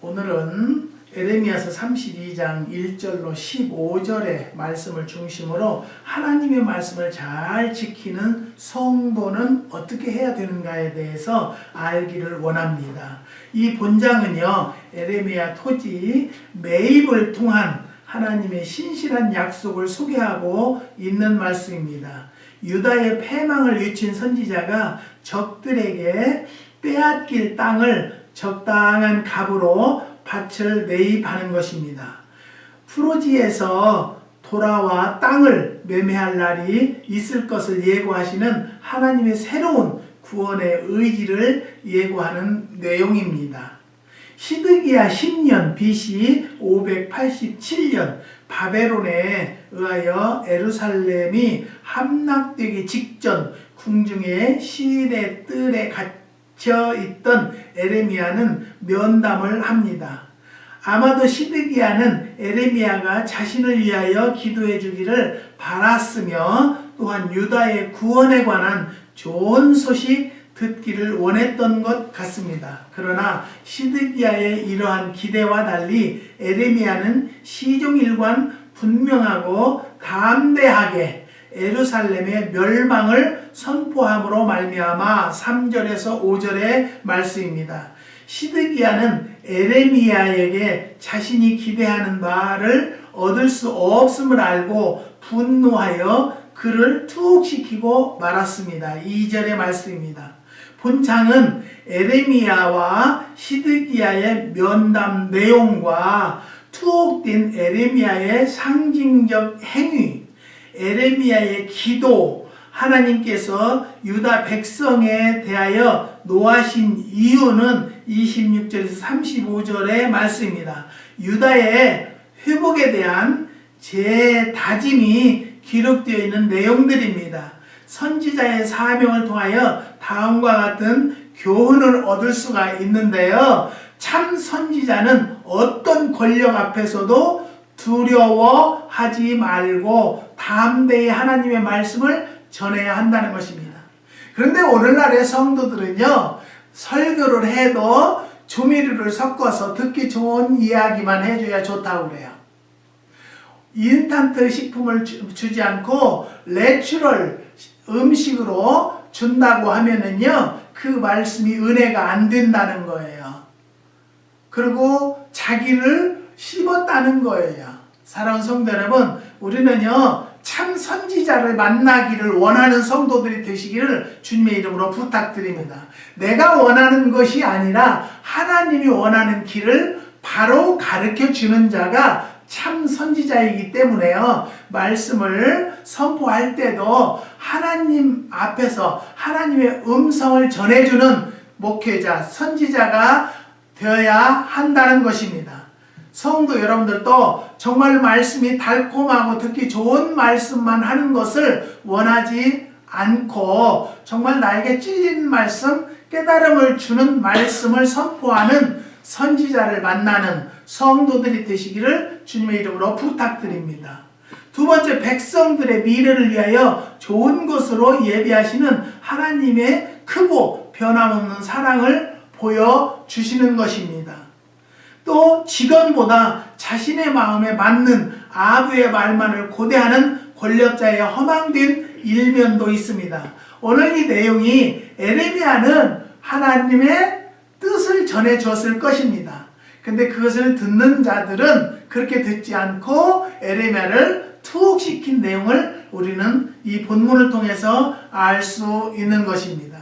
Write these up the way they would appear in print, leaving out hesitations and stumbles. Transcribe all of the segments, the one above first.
오늘은 에레미야서 32장 1절로 15절의 말씀을 중심으로 하나님의 말씀을 잘 지키는 성도는 어떻게 해야 되는가에 대해서 알기를 원합니다. 이 본장은요, 에레미야 토지 매입을 통한 하나님의 신실한 약속을 소개하고 있는 말씀입니다. 유다의 패망을 외친 선지자가 적들에게 빼앗길 땅을 적당한 값으로 밭을 매입하는 것입니다. 프로지에서 돌아와 땅을 매매할 날이 있을 것을 예고하시는 하나님의 새로운 구원의 의지를 예고하는 내용입니다. 시드기야 10년 BC 587년 바벨론에 의하여 예루살렘이 함락되기 직전 궁중의 시일의 뜰에 갇혀 있던 에레미야는 면담을 합니다. 아마도 시드기야는 에레미야가 자신을 위하여 기도해 주기를 바랐으며 또한 유다의 구원에 관한 좋은 소식 듣기를 원했던 것 같습니다. 그러나 시드기야의 이러한 기대와 달리 에레미야는 시종일관 분명하고 담대하게 예루살렘의 멸망을 선포함으로 말미암아 3절에서 5절의 말씀입니다. 시드기야는 에레미야에게 자신이 기대하는 바를 얻을 수 없음을 알고 분노하여 그를 투옥시키고 말았습니다. 2절의 말씀입니다. 본장은 에레미야와 시드기야의 면담 내용과 투옥된 에레미야의 상징적 행위, 에레미야의 기도, 하나님께서 유다 백성에 대하여 노하신 이유는 26절에서 35절의 말씀입니다. 유다의 회복에 대한 제 다짐이 기록되어 있는 내용들입니다. 선지자의 사명을 통하여 다음과 같은 교훈을 얻을 수가 있는데요. 참 선지자는 어떤 권력 앞에서도 두려워하지 말고 담대히 하나님의 말씀을 전해야 한다는 것입니다. 그런데 오늘날의 성도들은요, 설교를 해도 조미료를 섞어서 듣기 좋은 이야기만 해줘야 좋다고 그래요. 인스턴트 식품을 주지 않고 내추럴 음식으로 준다고 하면은요, 그 말씀이 은혜가 안 된다는 거예요. 그리고 자기를 씹었다는 거예요. 사랑하는 성도 여러분, 우리는요, 참 선지자를 만나기를 원하는 성도들이 되시기를 주님의 이름으로 부탁드립니다. 내가 원하는 것이 아니라 하나님이 원하는 길을 바로 가르쳐 주는 자가 참 선지자이기 때문에요. 말씀을 선포할 때도 하나님 앞에서 하나님의 음성을 전해주는 목회자, 선지자가 되어야 한다는 것입니다. 성도 여러분들도 정말 말씀이 달콤하고 듣기 좋은 말씀만 하는 것을 원하지 않고 정말 나에게 찔린 말씀, 깨달음을 주는 말씀을 선포하는 선지자를 만나는 성도들이 되시기를 주님의 이름으로 부탁드립니다. 두 번째, 백성들의 미래를 위하여 좋은 것으로 예비하시는 하나님의 크고 변함없는 사랑을 보여주시는 것입니다. 또 직원보다 자신의 마음에 맞는 아부의 말만을 고대하는 권력자의 허망된 일면도 있습니다. 오늘 이 내용이 에레미야는 하나님의 뜻을 전해 주었을 것입니다. 근데 그것을 듣는 자들은 그렇게 듣지 않고 에레미야를 투옥시킨 내용을 우리는 이 본문을 통해서 알 수 있는 것입니다.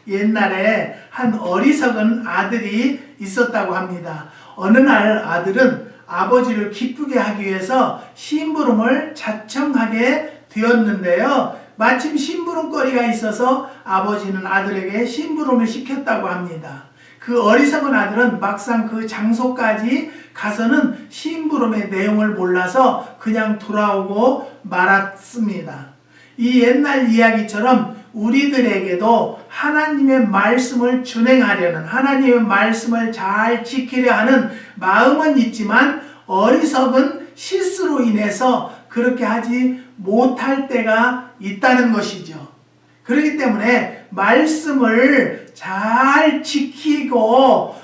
옛날에 한 어리석은 아들이 있었다고 합니다. 어느 날 아들은 아버지를 기쁘게 하기 위해서 심부름을 자청하게 되었는데요. 마침 심부름거리가 있어서 아버지는 아들에게 심부름을 시켰다고 합니다. 그 어리석은 아들은 막상 그 장소까지 가서는 심부름의 내용을 몰라서 그냥 돌아오고 말았습니다. 이 옛날 이야기처럼 우리들에게도 하나님의 말씀을 준행하려는, 하나님의 말씀을 잘 지키려 하는 마음은 있지만 어리석은 실수로 인해서 그렇게 하지 못할 때가 있다는 것이죠. 그렇기 때문에 말씀을 잘 지키고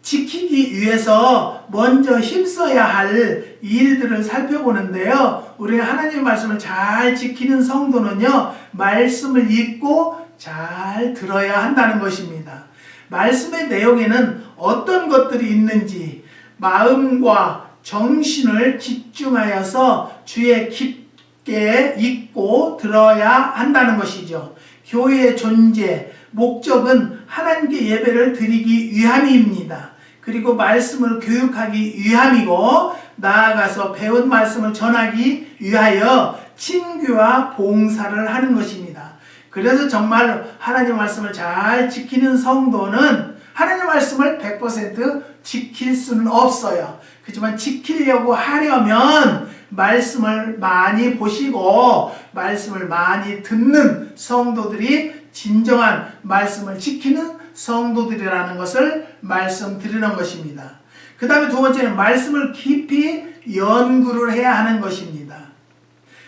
지키기 위해서 먼저 힘써야 할 일들을 살펴보는데요. 우리가 하나님의 말씀을 잘 지키는 성도는요, 말씀을 읽고 잘 들어야 한다는 것입니다. 말씀의 내용에는 어떤 것들이 있는지 마음과 정신을 집중하여서 주의 깊게 읽고 들어야 한다는 것이죠. 교회의 존재, 목적은 하나님께 예배를 드리기 위함입니다. 그리고 말씀을 교육하기 위함이고, 나아가서 배운 말씀을 전하기 위하여 친교와 봉사를 하는 것입니다. 그래서 정말 하나님 말씀을 잘 지키는 성도는 하나님 말씀을 100% 지킬 수는 없어요. 그렇지만 지키려고 하려면 말씀을 많이 보시고 말씀을 많이 듣는 성도들이 진정한 말씀을 지키는 성도들이라는 것을 말씀드리는 것입니다. 그 다음에 두 번째는 말씀을 깊이 연구를 해야 하는 것입니다.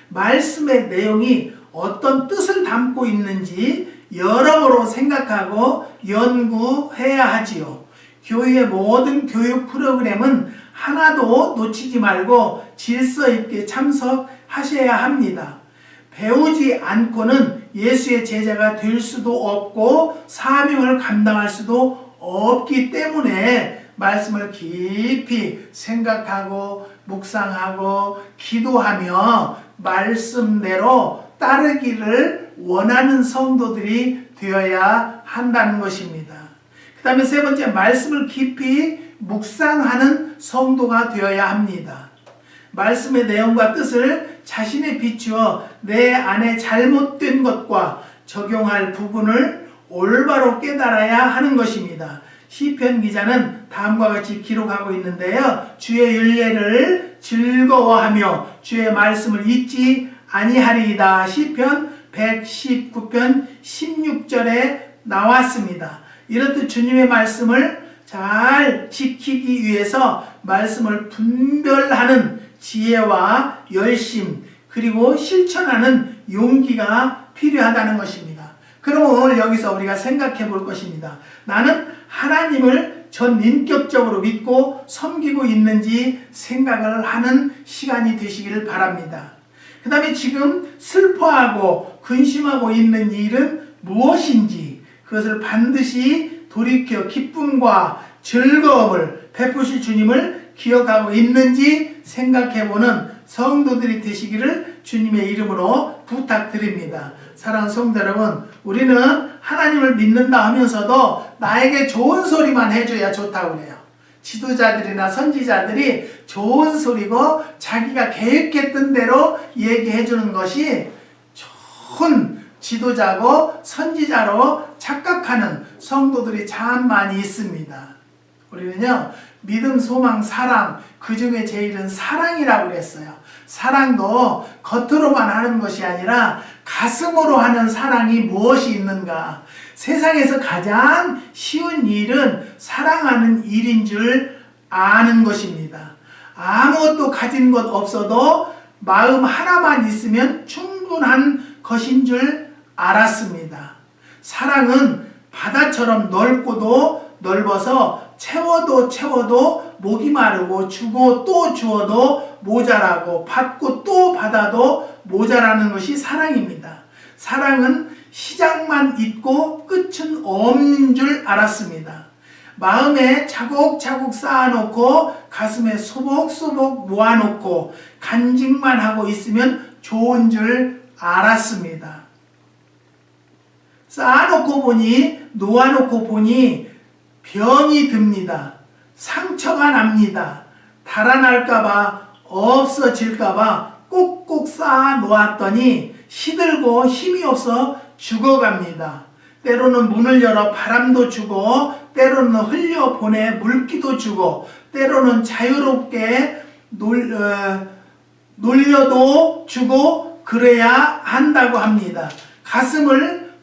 말씀의 내용이 어떤 뜻을 담고 있는지 여러모로 생각하고 연구해야 하지요. 교회의 모든 교육 프로그램은 하나도 놓치지 말고 질서 있게 참석하셔야 합니다. 배우지 않고는 예수의 제자가 될 수도 없고 사명을 감당할 수도 없기 때문에 말씀을 깊이 생각하고 묵상하고 기도하며 말씀대로 따르기를 원하는 성도들이 되어야 한다는 것입니다. 그 다음에 세 번째, 말씀을 깊이 묵상하는 성도가 되어야 합니다. 말씀의 내용과 뜻을 자신에 비추어 내 안에 잘못된 것과 적용할 부분을 올바로 깨달아야 하는 것입니다. 시편 기자는 다음과 같이 기록하고 있는데요. 주의 율례를 즐거워하며 주의 말씀을 잊지 아니하리이다. 시편 119편 16절에 나왔습니다. 이렇듯 주님의 말씀을 잘 지키기 위해서 말씀을 분별하는 지혜와 열심, 그리고 실천하는 용기가 필요하다는 것입니다. 그럼 오늘 여기서 우리가 생각해 볼 것입니다. 나는 하나님을 전인격적으로 믿고 섬기고 있는지 생각을 하는 시간이 되시기를 바랍니다. 그 다음에 지금 슬퍼하고 근심하고 있는 일은 무엇인지 그것을 반드시 돌이켜 기쁨과 즐거움을 베푸실 주님을 기억하고 있는지 생각해보는 성도들이 되시기를 주님의 이름으로 부탁드립니다. 사랑하는 성도 여러분, 우리는 하나님을 믿는다 하면서도 나에게 좋은 소리만 해줘야 좋다고 그래요. 지도자들이나 선지자들이 좋은 소리고 자기가 계획했던 대로 얘기해주는 것이 좋은 지도자고 선지자로 착각하는 성도들이 참 많이 있습니다. 우리는요, 믿음, 소망, 사랑, 그 중에 제일은 사랑이라고 그랬어요. 사랑도 겉으로만 하는 것이 아니라 가슴으로 하는 사랑이 무엇이 있는가? 세상에서 가장 쉬운 일은 사랑하는 일인 줄 아는 것입니다. 아무것도 가진 것 없어도 마음 하나만 있으면 충분한 것인 줄 알았습니다. 사랑은 바다처럼 넓고도 넓어서 채워도 목이 마르고 주고 또 주어도 모자라고 받고 또 받아도 모자라는 것이 사랑입니다. 사랑은 시작만 있고 끝은 없는 줄 알았습니다. 마음에 차곡차곡 쌓아놓고 가슴에 소복소복 모아놓고 간직만 하고 있으면 좋은 줄 알았습니다. 쌓아놓고 보니, 놓아놓고 보니 병이 듭니다. 상처가 납니다. 달아날까봐, 없어질까봐 꼭꼭 쌓아 놓았더니 시들고 힘이 없어 죽어갑니다. 때로는 문을 열어 바람도 주고, 때로는 흘려보내 물기도 주고, 때로는 자유롭게 놀려도 주고 그래야 한다고 합니다. 가슴을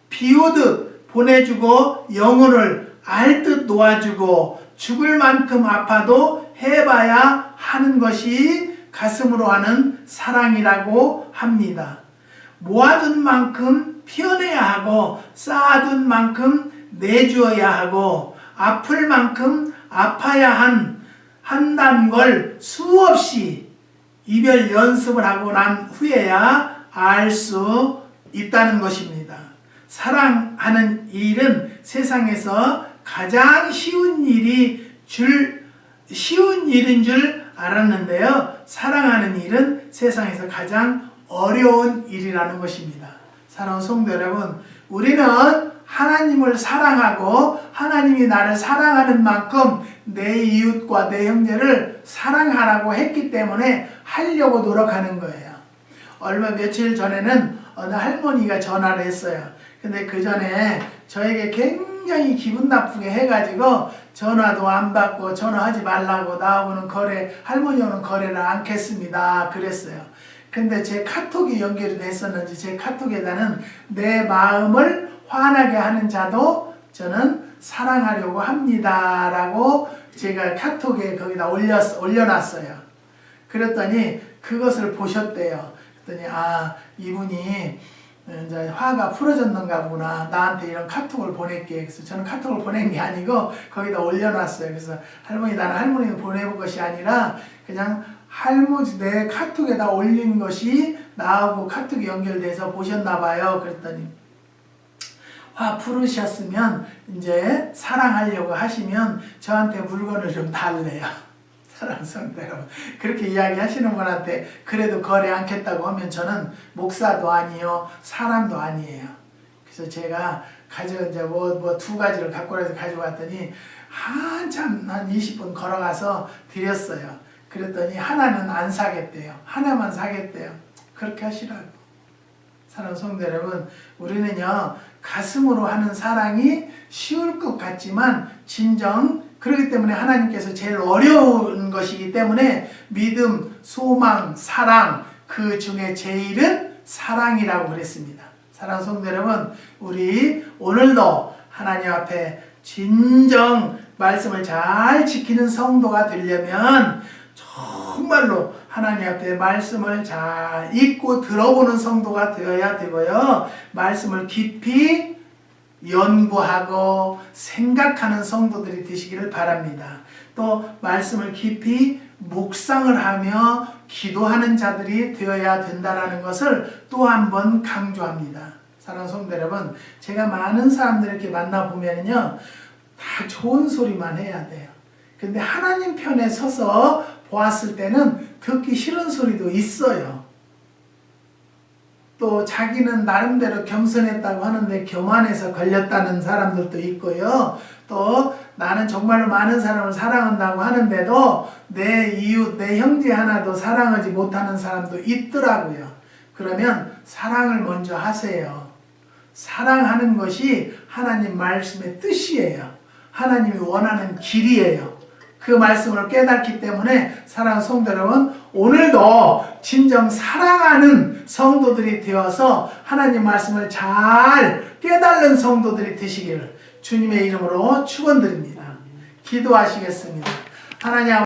비우듯 보내주고 영혼을 알듯 놓아주고 죽을 만큼 아파도 해봐야 하는 것이 가슴으로 하는 사랑이라고 합니다. 모아둔 만큼 피워내야 하고 쌓아둔 만큼 내주어야 하고 아플 만큼 아파야 한다는 걸 수없이 이별 연습을 하고 난 후에야 알 수 있다는 것입니다. 사랑하는 일은 세상에서 가장 쉬운 일인 줄 알았는데요. 사랑하는 일은 세상에서 가장 어려운 일이라는 것입니다. 사랑하는 성도 여러분, 우리는 하나님을 사랑하고 하나님이 나를 사랑하는 만큼 내 이웃과 내 형제를 사랑하라고 했기 때문에 하려고 노력하는 거예요. 며칠 전에는 어느 할머니가 전화를 했어요. 근데 그 전에 저에게 굉장히 기분 나쁘게 해가지고 전화도 안 받고 전화하지 말라고 나하고는 할머니하고는 거래를 않겠습니다. 그랬어요. 근데 제 카톡이 연결이 됐었는지 제 카톡에다는 내 마음을 화나게 하는 자도 저는 사랑하려고 합니다. 라고 제가 카톡에 거기다 올려놨어요. 그랬더니 그것을 보셨대요. 그랬더니 이분이 이제 화가 풀어졌는가 보구나. 나한테 이런 카톡을 보낼게. 그래서 저는 카톡을 보낸 게 아니고 거기다 올려놨어요. 그래서 나는 할머니는 보내본 것이 아니라 그냥 내 카톡에다 올린 것이 나하고 카톡이 연결돼서 보셨나 봐요. 그랬더니 화 풀으셨으면 이제 사랑하려고 하시면 저한테 물건을 좀 달래요. 사랑하는 성도 여러분, 그렇게 이야기하시는 분한테 그래도 거래 않겠다고 하면 저는 목사도 아니요 사람도 아니에요. 그래서 제가 이제 두 가지를 갖고 와서 가지고 왔더니 한참 한 20분 걸어가서 드렸어요. 그랬더니 하나는 안 사겠대요. 하나만 사겠대요. 그렇게 하시라고. 사랑하는 성도 여러분, 우리는요 가슴으로 하는 사랑이 쉬울 것 같지만 진정 그렇기 때문에 하나님께서 제일 어려운 것이기 때문에 믿음, 소망, 사랑 그 중에 제일은 사랑이라고 그랬습니다. 사랑하는 성도 여러분, 우리 오늘도 하나님 앞에 진정 말씀을 잘 지키는 성도가 되려면 정말로 하나님 앞에 말씀을 잘 읽고 들어보는 성도가 되어야 되고요. 말씀을 깊이 연구하고 생각하는 성도들이 되시기를 바랍니다. 또 말씀을 깊이 묵상을 하며 기도하는 자들이 되어야 된다는 것을 또 한 번 강조합니다. 사랑하는 성도 여러분, 제가 많은 사람들 이렇게 만나보면요 다 좋은 소리만 해야 돼요. 근데 하나님 편에 서서 보았을 때는 듣기 싫은 소리도 있어요. 또 자기는 나름대로 겸손했다고 하는데 교만해서 걸렸다는 사람들도 있고요. 또 나는 정말로 많은 사람을 사랑한다고 하는데도 내 이웃, 내 형제 하나도 사랑하지 못하는 사람도 있더라고요. 그러면 사랑을 먼저 하세요. 사랑하는 것이 하나님 말씀의 뜻이에요. 하나님이 원하는 길이에요. 그 말씀을 깨닫기 때문에 사랑하는 성도 여러분, 오늘도 진정 사랑하는 성도들이 되어서 하나님 말씀을 잘 깨달는 성도들이 되시기를 주님의 이름으로 축원드립니다. 기도하시겠습니다. 하나님